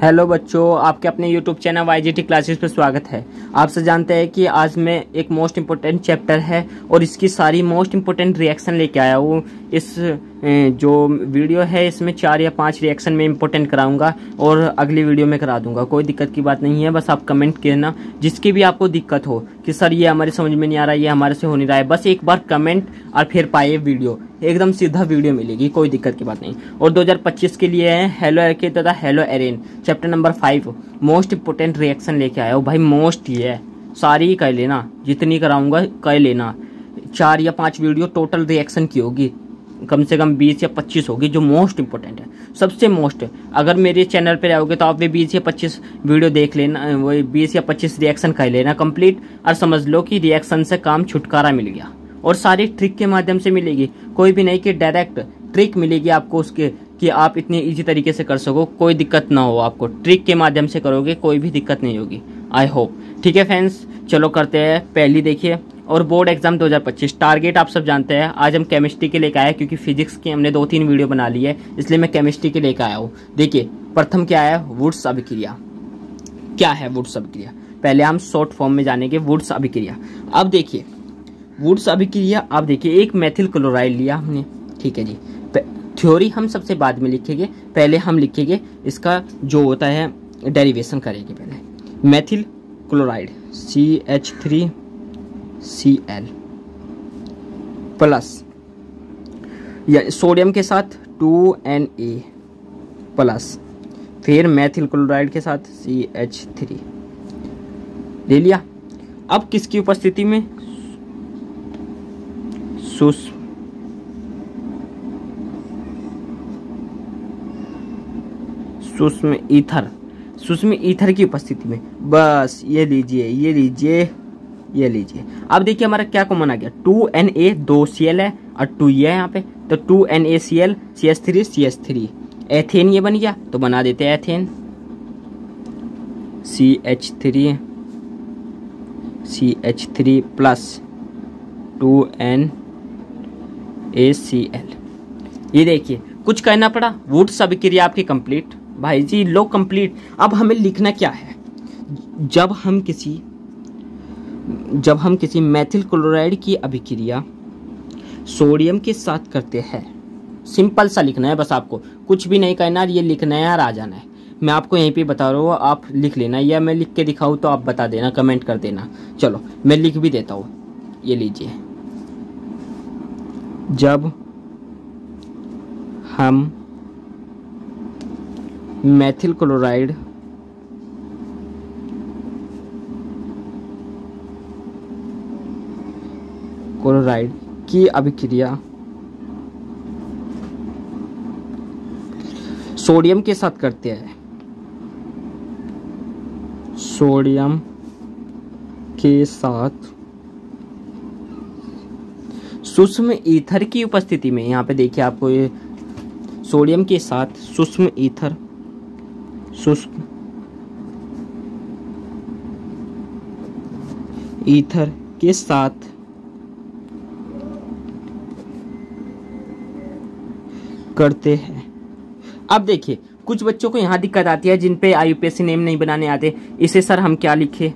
Hello बच्चों, आपके अपने YouTube चैनल YGT क्लासेस पर स्वागत है। आपसे जानते हैं कि आज मैं एक मोस्ट इम्पोर्टेंट चैप्टर है और इसकी सारी मोस्ट इम्पोर्टेंट रिएक्शन लेके आया हूँ। इस जो वीडियो है इसमें 4 या 5 रिएक्शन में इम्पोर्टेंट कराऊंगा और अगली वीडियो में करा दूंगा। कोई दिक्कत की बात नहीं है, बस आप कमेंट करना जिसकी भी आपको दिक्कत हो कि सर ये हमारे समझ में नहीं आ रहा, ये हमारे से हो नहीं रहा है, बस एक बार कमेंट और फिर पाए वीडियो, एकदम सीधा वीडियो मिलेगी, कोई दिक्कत की बात नहीं। और 2025 के लिए है हेलो एके तथा हेलो एरेन chapter number 5 most important reaction लेके आया हूँ भाई। मोस्ट ही है, सारी ही कह लेना, जितनी कराऊंगा कह लेना। 4 या 5 वीडियो टोटल रिएक्शन की होगी, कम से कम 20 या 25 होगी जो मोस्ट इंपोर्टेंट है, सबसे मोस्ट। अगर मेरे चैनल पे आओगे तो आप भी 20 या 25 वीडियो देख लेना, वही 20 या 25 रिएक्शन कह लेना कंप्लीट, और समझ लो कि रिएक्शन से काम छुटकारा मिल गया। और सारी ट्रिक के माध्यम से मिलेगी, कोई भी नहीं कि डायरेक्ट ट्रिक मिलेगी आपको उसके कि आप इतनी इजी तरीके से कर सको, कोई दिक्कत ना हो आपको। ट्रिक के माध्यम से करोगे कोई भी दिक्कत नहीं होगी, आई होप। ठीक है फ्रेंड्स, चलो करते हैं। पहली देखिए, और बोर्ड एग्जाम 2025 टारगेट आप सब जानते हैं। आज हम केमिस्ट्री के लेकर आए क्योंकि फिजिक्स की हमने 2-3 वीडियो बना ली है, इसलिए मैं केमिस्ट्री के लेकर आया हूँ। देखिए प्रथम क्या है, वुड्स अभिक्रिया। क्या है वुड्स अभिक्रिया, पहले हम शॉर्ट फॉर्म में जानेंगे वुड्स अभिक्रिया। अब देखिए वुड्स अभिक्रिया, अब देखिए एक मेथिल क्लोराइड लिया हमने, ठीक है जी। थ्योरी हम सबसे बाद में लिखेंगे, पहले हम लिखेंगे इसका जो होता है डेरिवेशन करेंगे। पहले मेथिल क्लोराइड CH3Cl प्लस या सोडियम के साथ 2Na प्लस, फिर मेथिल क्लोराइड के साथ CH3 ले लिया। अब किसकी उपस्थिति में, सूक्ष्म ईथर की उपस्थिति में, बस ये लीजिए ये लीजिए ये लीजिए। अब देखिए हमारा क्या कॉमन आ गया, 2Na 2Cl है और 2 ये है यहाँ पे, तो 2NaCl CH3 एथेन ये बन गया, तो बना देते हैं एथेन CH3 प्लस 2NaCl। ये देखिए कुछ कहना पड़ा, वुड्स अभिक्रिया आपकी कंप्लीट भाई जी, लो कंप्लीट। अब हमें लिखना क्या है, जब हम किसी मेथिल क्लोराइड की अभिक्रिया सोडियम के साथ करते हैं, सिंपल सा लिखना है बस, आपको कुछ भी नहीं कहना, ये लिखना है और आ जाना है। मैं आपको यहीं पे बता रहा हूँ, आप लिख लेना, या मैं लिख के दिखाऊँ तो आप बता देना, कमेंट कर देना। चलो मैं लिख भी देता हूँ, ये लीजिए। जब हम मेथिल क्लोराइड की अभिक्रिया सोडियम के साथ करते हैं, सोडियम के साथ सूक्ष्म ईथर की उपस्थिति में, यहाँ पे देखिए आपको ये सोडियम के साथ सूक्ष्म ईथर के साथ करते हैं। अब देखिए कुछ बच्चों को यहाँ दिक्कत आती है जिन पे IUPAC नेम नहीं बनाने आते, इसे सर हम क्या लिखे।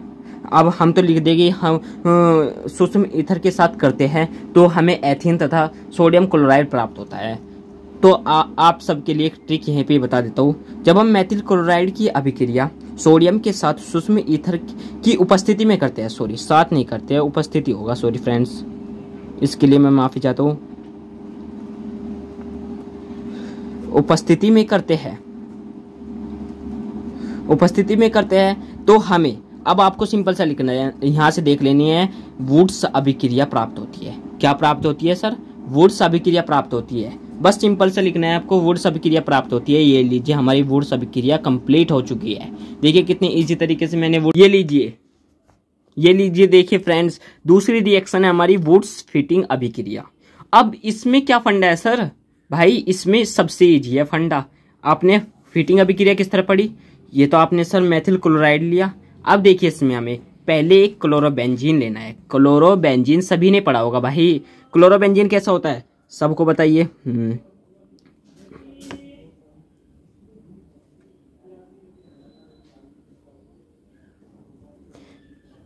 अब हम तो लिख देंगे हम सूक्ष्म ईथर के साथ करते हैं तो हमें एथेन तथा सोडियम क्लोराइड प्राप्त होता है। तो आप सबके लिए एक ट्रिक यहीं पे बता देता हूँ। जब हम मेथिल क्लोराइड की अभिक्रिया सोडियम के साथ सूक्ष्म ईथर की उपस्थिति में करते हैं, सॉरी साथ नहीं करते हैं, उपस्थिति होगा, सॉरी फ्रेंड्स, इसके लिए मैं माफ़ी चाहता हूँ। उपस्थिति में करते हैं तो हमें, अब आपको सिंपल सा लिखना है, यहाँ से देख लेनी है, वुड्स अभिक्रिया प्राप्त होती है। क्या प्राप्त होती है सर, वुड्स अभिक्रिया प्राप्त होती है, बस सिंपल से लिखना है आपको, वुड्स अभिक्रिया प्राप्त होती है। ये लीजिए हमारी वुड्स अभिक्रिया कंप्लीट हो चुकी है। देखिए कितनी इजी तरीके से मैंने ये लीजिए देखिए फ्रेंड्स, दूसरी रिएक्शन है हमारी वुड्स फिटिंग अभिक्रिया। अब इसमें क्या फंडा है सर, भाई इसमें सबसे इजी है फंडा। आपने फिटिंग अभिक्रिया किस तरह पढ़ी, ये तो आपने सर मेथिल क्लोराइड लिया। अब देखिए इसमें हमें पहले एक क्लोरोबेंजीन लेना है। क्लोरोबेंजीन सभी ने पढ़ा होगा भाई, क्लोरोबेंजीन कैसा होता है सबको बताइए।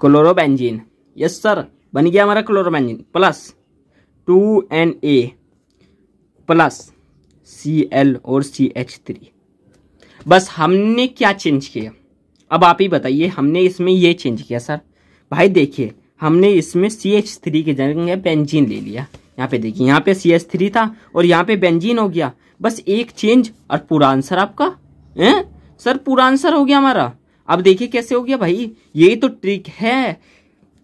क्लोरोबेंजीन। यस सर, बन गया हमारा chlorobenzene plus 2Na plus Cl और CH3। बस हमने क्या चेंज किया, अब आप ही बताइए। हमने इसमें ये चेंज किया सर। भाई देखिए, हमने इसमें CH3 की जगह बेंजीन ले लिया। यहाँ पे देखिए, यहाँ पे CH3 था और यहाँ पे बेंजीन हो गया। बस एक चेंज और पूरा आंसर आपका सर, पूरा आंसर हो गया हमारा। अब देखिए कैसे हो गया भाई, यही तो ट्रिक है।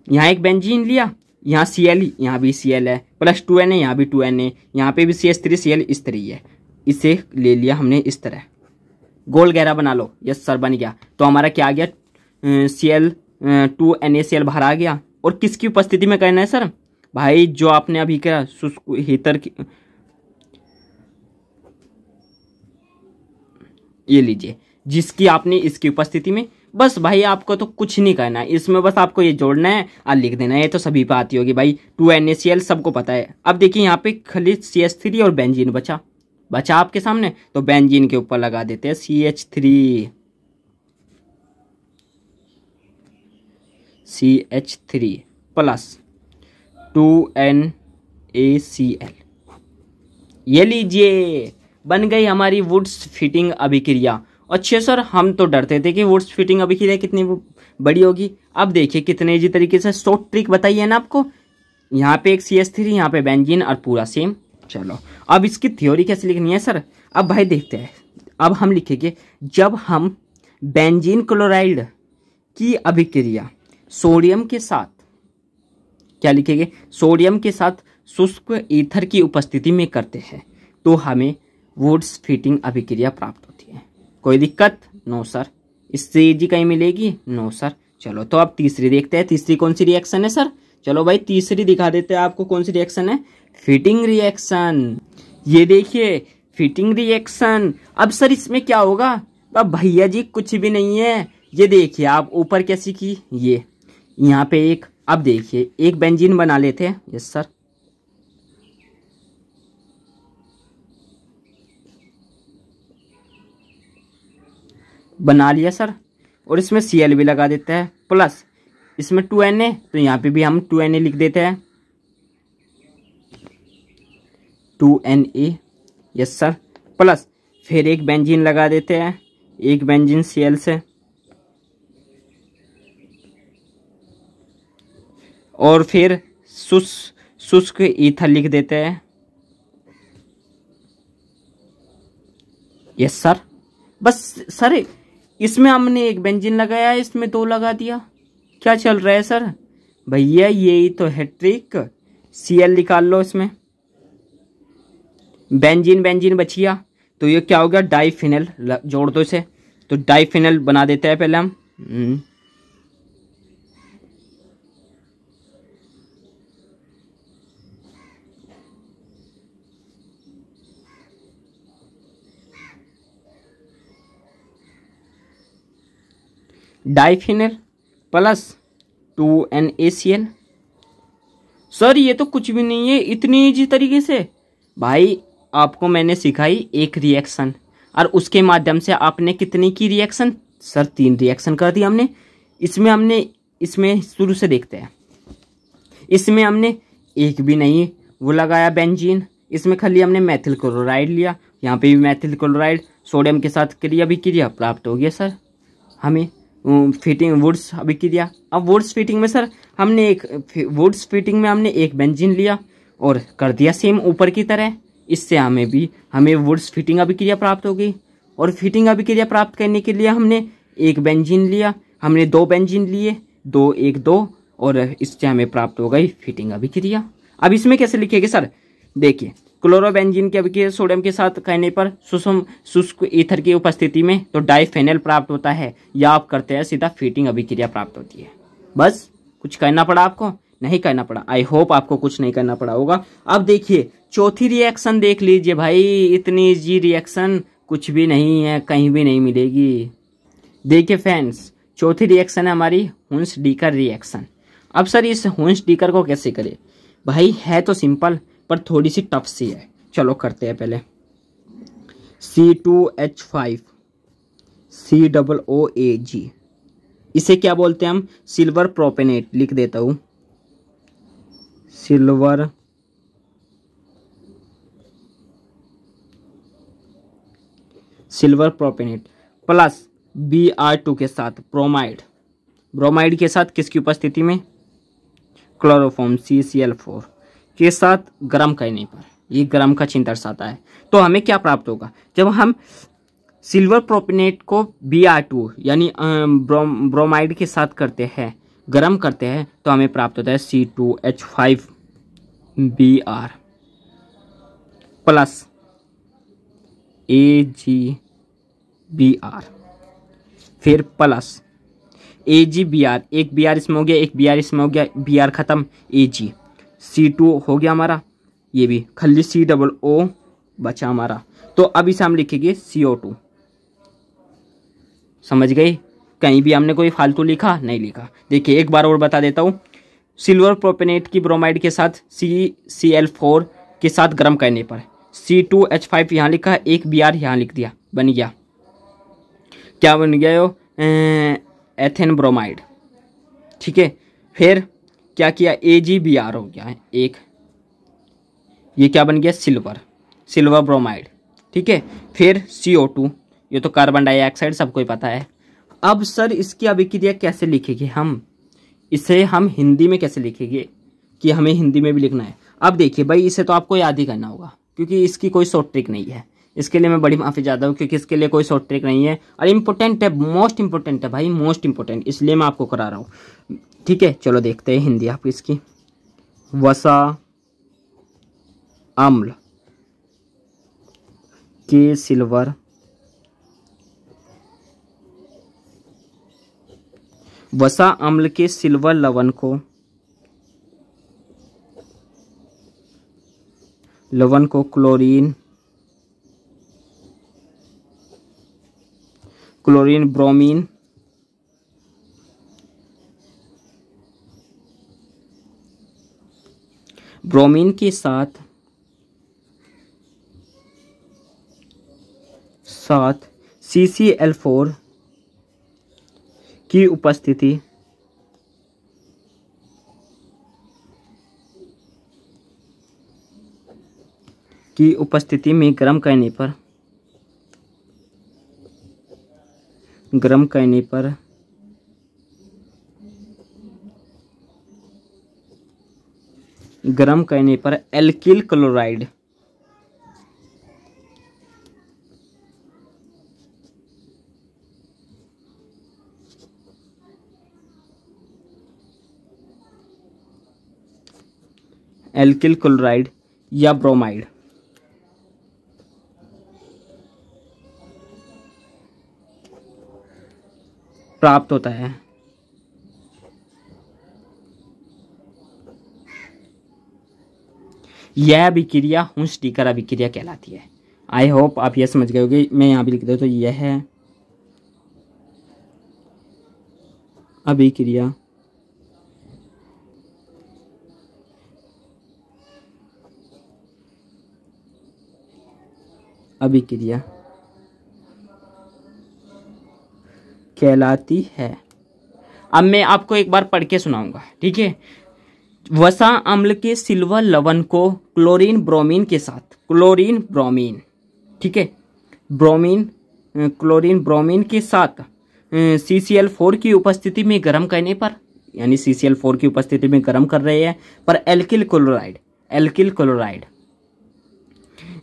यहाँ एक बेंजीन लिया, यहाँ Cl, यहाँ भी Cl है, प्लस 2Na, यहाँ भी 2Na, यहाँ पे भी CH3Cl, इस तरह है। इसे ले लिया हमने इस तरह, गोल गहरा बना लो। यस सर, बन गया। तो हमारा क्या आ गया, Cl 2NaCl बाहर आ गया। और किसकी उपस्थिति में करना है सर? भाई जो आपने अभी क्या शुष्क हीटर की, ये लीजिए, जिसकी आपने इसकी उपस्थिति में। बस भाई आपको तो कुछ नहीं करना है इसमें, बस आपको ये जोड़ना है और लिख देना है। ये तो सभी पे आती होगी भाई, 2NaCl सबको पता है। अब देखिए यहाँ पे खाली CH3 और बेंजीन बचा आपके सामने, तो बेंजीन के ऊपर लगा देते हैं CH3 प्लस 2NaCl। ये लीजिए, बन गई हमारी वुड्स फिटिंग अभिक्रिया। अच्छे सर, हम तो डरते थे कि वुड्स फिटिंग अभिक्रिया कितनी बड़ी होगी। अब देखिए कितने इजी तरीके से शॉर्ट ट्रिक बताई है ना आपको। यहाँ पे एक CH3, यहाँ पे बेंजीन और पूरा सेम। चलो अब इसकी थ्योरी कैसे लिखनी है सर? अब भाई देखते हैं। अब हम लिखेंगे, जब हम बेंजीन क्लोराइड की अभिक्रिया सोडियम के साथ, क्या लिखेंगे, सोडियम के साथ शुष्क ईथर की उपस्थिति में करते हैं तो हमें वुड्स फिटिंग अभिक्रिया प्राप्त होती है। कोई दिक्कत? No sir. इससे इजी कहीं मिलेगी? No sir. चलो तो अब तीसरी देखते हैं। तीसरी कौन सी रिएक्शन है सर? चलो भाई तीसरी दिखा देते हैं आपको। कौन सी रिएक्शन है? Fitting reaction. ये देखिए, फिटिंग रिएक्शन। अब सर इसमें क्या होगा? अब भैया जी कुछ भी नहीं है। ये देखिए, आप ऊपर कैसी की, ये यहाँ पे एक, अब देखिए एक बेंजीन बना लेते हैं। यस सर, बना लिया सर। और इसमें Cl भी लगा देते हैं, प्लस इसमें 2Na, तो यहाँ पे भी हम 2Na लिख देते हैं, 2Na। यस सर, प्लस फिर एक बेंजीन लगा देते हैं, एक बेंजीन Cl से, और फिर शुष्क ईथर लिख देते हैं। यस सर, बस सर इसमें हमने एक बेंजीन लगाया, इसमें 2 लगा दिया। क्या चल रहा है सर? भैया यही तो है ट्रिक। Cl निकाल लो, इसमें बेंजीन बचिया, तो ये क्या हो गया, डाइफिनल। जोड़ दो इसे, तो डाइफिनल बना देते हैं पहले हम। डाइफिनल प्लस 2NaCl। सर ये तो कुछ भी नहीं है, इतनी इजी तरीके से। भाई आपको मैंने सिखाई एक रिएक्शन, और उसके माध्यम से आपने कितनी की रिएक्शन? सर 3 रिएक्शन कर दी हमने। इसमें शुरू से देखते हैं। इसमें हमने एक भी नहीं वो लगाया बेंजीन, इसमें खाली हमने मेथिल क्लोराइड लिया। यहाँ पे भी मेथिल क्लोराइड सोडियम के साथ क्रिया अभिक्रिया प्राप्त हो गया सर हमें फिटिंग वुड्स अभिक्रिया। अब वुड्स फिटिंग में सर हमने एक बेंजीन लिया और कर दिया सेम ऊपर की तरह। इससे हमें वुड्स फिटिंग अभिक्रिया प्राप्त हो गई। और फिटिंग अभिक्रिया प्राप्त करने के लिए हमने एक बेंजीन लिया, हमने 2 बेंजीन लिए, 2 1 2, और इससे हमें प्राप्त हो गई फिटिंग अभिक्रिया। अब इसमें कैसे लिखेंगे सर? देखिए, क्लोरोबेंजीन की अभिक्रिया सोडियम के साथ करने पर शुष्क ईथर की उपस्थिति में तो डाइफेनल प्राप्त होता है, या आप करते हैं सीधा फिटिंग अभिक्रिया प्राप्त होती है। बस कुछ करना पड़ा आपको? नहीं करना पड़ा। आई होप आपको कुछ नहीं करना पड़ा होगा। अब देखिए चौथी रिएक्शन देख लीजिए भाई, इतनी इजी रिएक्शन कुछ भी नहीं है, कहीं भी नहीं मिलेगी। देखिए फ्रेंड्स, चौथी रिएक्शन है हमारी हुंस-डीकर रिएक्शन। अब सर इस हुंस-डीकर को कैसे करें? भाई है तो सिंपल, पर थोड़ी सी टफ सी है। चलो करते हैं पहले। C2H5 COOAG इसे क्या बोलते हैं हम? सिल्वर प्रोपेनेट। लिख देता हूं, सिल्वर प्रोपेनेट प्लस Br2 के साथ ब्रोमाइड। ब्रोमाइड के साथ किसकी उपस्थिति में? क्लोरोफॉर्म CCl4 के साथ गर्म करने पर, ये गर्म का चिन्ह दर्शाता है। तो हमें क्या प्राप्त होगा? जब हम सिल्वर प्रोपेनेट को Br2 यानी ब्रोमाइड के साथ करते हैं, गर्म करते हैं, तो हमें प्राप्त होता है C2H5Br प्लस AgBr, फिर प्लस AgBr, एक Br इसमें हो गया, एक Br इसमें हो गया, Br खत्म, Ag, C2 हो गया हमारा, ये भी खाली COO बचा हमारा। तो अब इसे हम लिखेंगे CO2। समझ गए? कहीं भी हमने कोई फालतू लिखा नहीं लिखा। देखिए एक बार और बता देता हूँ, सिल्वर प्रोपेनेट की ब्रोमाइड के साथ CCl4 के साथ गर्म करने पर C2H5 यहाँ लिखा, एक Br यहाँ लिख दिया, बन गया, क्या बन गया? यो एथेन ब्रोमाइड। ठीक है, फिर क्या किया? AgBr हो गया है एक, ये क्या बन गया? Silver bromide. ठीक है, फिर CO2, ये तो कार्बन डाइऑक्साइड सबको ही पता है। अब सर इसकी अभिक्रिया कैसे लिखेंगे हम? इसे हम हिंदी में कैसे लिखेंगे कि हमें हिंदी में भी लिखना है? अब देखिए भाई, इसे तो आपको याद ही करना होगा क्योंकि इसकी कोई शॉर्ट ट्रिक नहीं है। इसके लिए मैं बड़ी माफ़ी चाहता हूँ क्योंकि इसके लिए कोई शॉर्ट ट्रिक नहीं है और इम्पोर्टेंट है, मोस्ट इम्पोर्टेंट है भाई, मोस्ट इम्पोर्टेंट, इसलिए मैं आपको करा रहा हूँ। ठीक है, चलो देखते हैं हिंदी आप इसकी। वसा अम्ल के सिल्वर वसा अम्ल के सिल्वर लवण को क्लोरीन ब्रोमीन के साथ CCl4 की उपस्थिति में गर्म करने पर एल्किल क्लोराइड या ब्रोमाइड प्राप्त होता है। यह अभिक्रिया हुंस-डीकर अभिक्रिया कहलाती है। आई होप आप यह समझ गए होंगे। मैं यहाँ भी लिख देता हूँ, तो यह है अभिक्रिया कहलाती है। अब मैं आपको एक बार पढ़ के सुनाऊंगा, ठीक है। वसा अम्ल के सिल्वर लवण को क्लोरीन ब्रोमीन के साथ, ठीक है, क्लोरीन ब्रोमीन के साथ CCl4 की उपस्थिति में गर्म करने पर, यानी CCl4 की उपस्थिति में गर्म कर रहे हैं, पर एल्किल क्लोराइड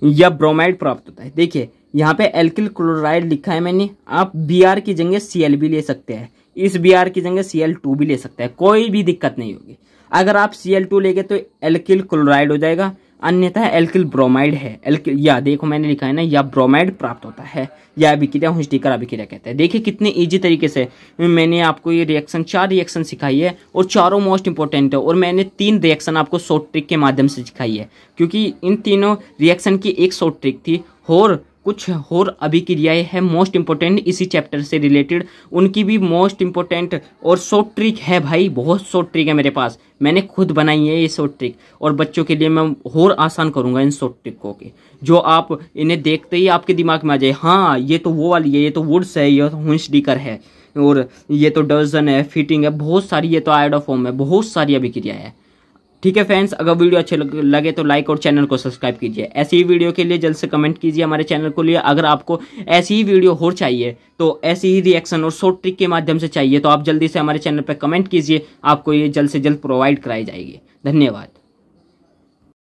या ब्रोमाइड प्राप्त होता है। देखिए यहाँ पे एल्किल क्लोराइड लिखा है मैंने, आप Br की जगह Cl भी ले सकते हैं, इस Br की जगह Cl2 भी ले सकते हैं, कोई भी दिक्कत नहीं होगी। अगर आप Cl2 लेंगे तो एल्किल क्लोराइड हो जाएगा, अन्यथा एल्किल ब्रोमाइड है। एल्किल, या देखो मैंने लिखा है ना, या ब्रोमाइड प्राप्त होता है, या अभिक्रिया हुंस-डीकर अभिक्रिया कहते हैं। देखिए कितने इजी तरीके से मैंने आपको ये रिएक्शन, 4 रिएक्शन सिखाई है और चारों मोस्ट इंपॉर्टेंट है, और मैंने 3 रिएक्शन आपको शॉर्ट ट्रिक के माध्यम से सिखाई है, क्योंकि इन तीनों रिएक्शन की एक शॉर्ट ट्रिक थी और कुछ और अभिक्रियाएं हैं मोस्ट इंपॉर्टेंट इसी चैप्टर से रिलेटेड, उनकी भी मोस्ट इंपॉर्टेंट और शॉर्ट ट्रिक है भाई, बहुत शॉर्ट ट्रिक है मेरे पास, मैंने खुद बनाई है ये शॉर्ट ट्रिक, और बच्चों के लिए मैं और आसान करूंगा इन शॉर्ट ट्रिकों के, जो आप इन्हें देखते ही आपके दिमाग में आ जाए, हाँ ये तो वो वाली है, ये तो वुड्स है, ये तो हुंस-डीकर है, और ये तो डजन है, फिटिंग है, बहुत सारी, ये तो आयोडोफॉर्म है, बहुत सारी अभिक्रिया है। ठीक है फ्रेंड्स, अगर वीडियो अच्छे लगे तो लाइक और चैनल को सब्सक्राइब कीजिए। ऐसी ही वीडियो के लिए जल्द से कमेंट कीजिए हमारे चैनल को लिए। अगर आपको ऐसी ही वीडियो और चाहिए, तो ऐसी ही रिएक्शन और शॉर्ट ट्रिक के माध्यम से चाहिए, तो आप जल्दी से हमारे चैनल पर कमेंट कीजिए, आपको ये जल्द से जल्द प्रोवाइड कराई जाएगी। धन्यवाद।